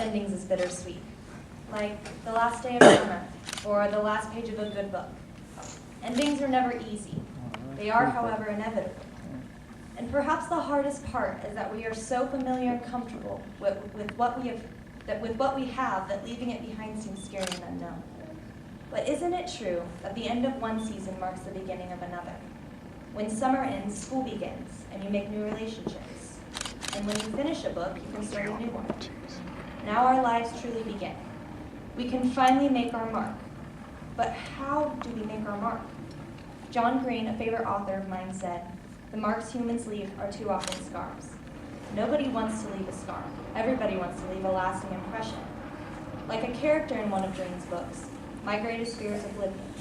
endings is bittersweet, like the last day of summer or the last page of a good book. Endings are never easy. They are, however, inevitable. And perhaps the hardest part is that we are so familiar and comfortable with what we have that leaving it behind seems scary and unknown. But isn't it true that the end of one season marks the beginning of another? When summer ends, school begins, and you make new relationships. And when you finish a book, you can start a new one. Now our lives truly begin. We can finally make our mark. But how do we make our mark? John Green, a favorite author of mine, said, "The marks humans leave are too often scars." Nobody wants to leave a scar. Everybody wants to leave a lasting impression. Like a character in one of Green's books, my greatest fear is oblivion.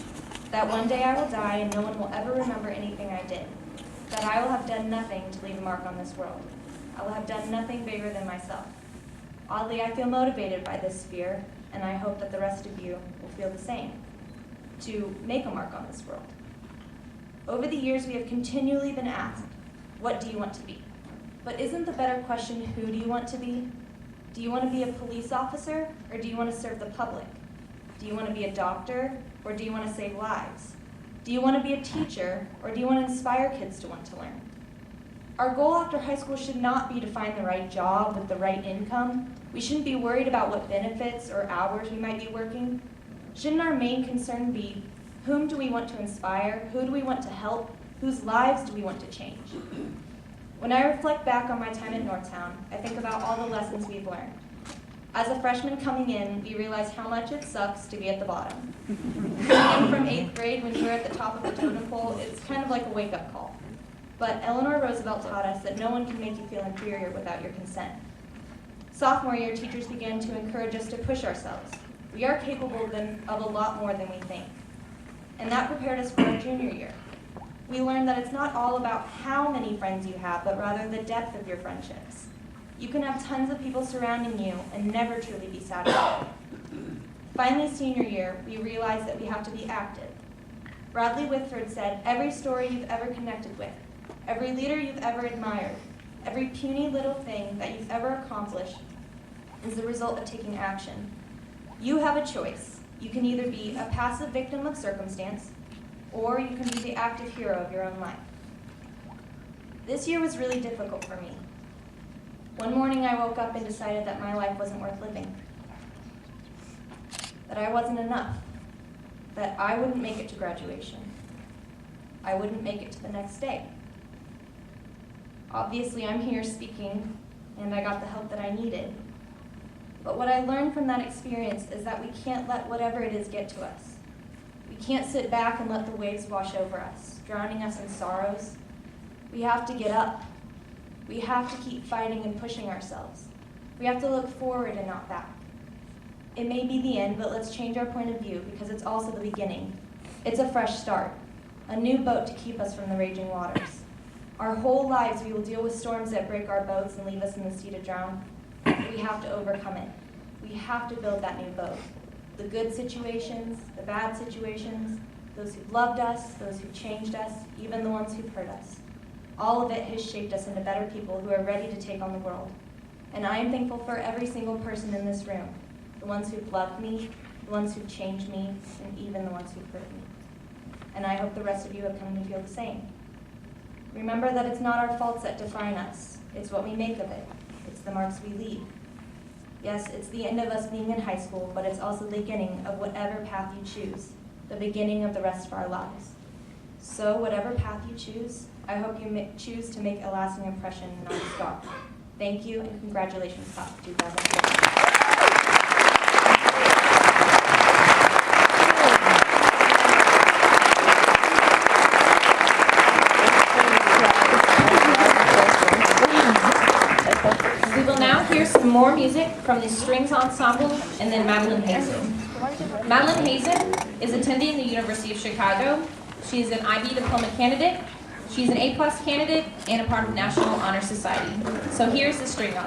That one day I will die and no one will ever remember anything I did. That I will have done nothing to leave a mark on this world. I will have done nothing bigger than myself. Oddly, I feel motivated by this fear, and I hope that the rest of you will feel the same, to make a mark on this world. Over the years, we have continually been asked, what do you want to be? But isn't the better question, who do you want to be? Do you want to be a police officer, or do you want to serve the public? Do you want to be a doctor, or do you want to save lives? Do you want to be a teacher, or do you want to inspire kids to want to learn? Our goal after high school should not be to find the right job with the right income. We shouldn't be worried about what benefits or hours we might be working. Shouldn't our main concern be, whom do we want to inspire? Who do we want to help? Whose lives do we want to change? When I reflect back on my time at Northtown, I think about all the lessons we've learned. As a freshman coming in, we realized how much it sucks to be at the bottom. Coming in from 8th grade when you were at the top of the totem pole, it's kind of like a wake-up call. But Eleanor Roosevelt taught us that no one can make you feel inferior without your consent. Sophomore year, teachers began to encourage us to push ourselves. We are capable of a lot more than we think. And that prepared us for our junior year. We learned that it's not all about how many friends you have, but rather the depth of your friendships. You can have tons of people surrounding you and never truly be satisfied. Finally, senior year, we realized that we have to be active. Bradley Whitford said, every story you've ever connected with, every leader you've ever admired, every puny little thing that you've ever accomplished is the result of taking action. You have a choice. You can either be a passive victim of circumstance, or you can be the active hero of your own life. This year was really difficult for me. One morning I woke up and decided that my life wasn't worth living, that I wasn't enough, that I wouldn't make it to graduation. I wouldn't make it to the next day. Obviously, I'm here speaking, and I got the help that I needed. But what I learned from that experience is that we can't let whatever it is get to us. We can't sit back and let the waves wash over us, drowning us in sorrows. We have to get up. We have to keep fighting and pushing ourselves. We have to look forward and not back. It may be the end, but let's change our point of view because it's also the beginning. It's a fresh start, a new boat to keep us from the raging waters. Our whole lives we will deal with storms that break our boats and leave us in the sea to drown. We have to overcome it. We have to build that new boat. The good situations, the bad situations, those who've loved us, those who've changed us, even the ones who've hurt us. All of it has shaped us into better people who are ready to take on the world. And I am thankful for every single person in this room, the ones who've loved me, the ones who've changed me, and even the ones who've hurt me. And I hope the rest of you have come to feel the same. Remember that it's not our faults that define us. It's what we make of it. It's the marks we leave. Yes, it's the end of us being in high school, but it's also the beginning of whatever path you choose, the beginning of the rest of our lives. So whatever path you choose, I hope you choose to make a lasting impression and not a scar. Thank you, and congratulations, Class of 2004. We will now hear some more music from the Strings Ensemble and then Madeline Hazen. Madeline Hazen is attending the University of Chicago. She is an IB diploma candidate. She's an A+ candidate and a part of National Honor Society. So here's the String Ensemble.